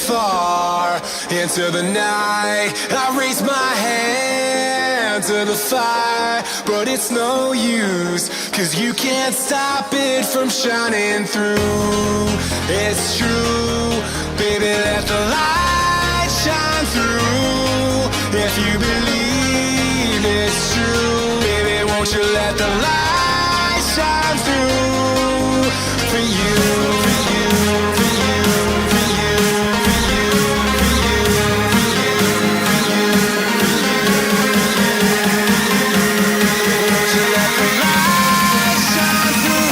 far into the night. I raise my hand to the fire, but it's no use, 'cause you can't stop it from shining through. It's true, baby, let the light shine through. If you believe it's true, baby, won't you let the light shine through for you, for you, for you, for you, for you, for you, for you, for you, won't you let the light shine through?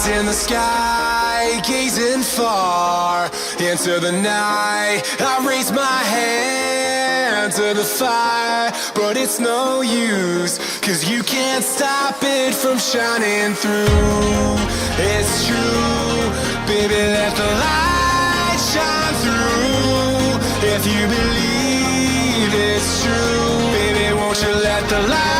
In the sky, gazing far into the night. I raise my hand to the fire, but it's no use, 'cause you can't stop it from shining through. It's true, baby, let the light shine through. If you believe it's true, baby, won't you let the light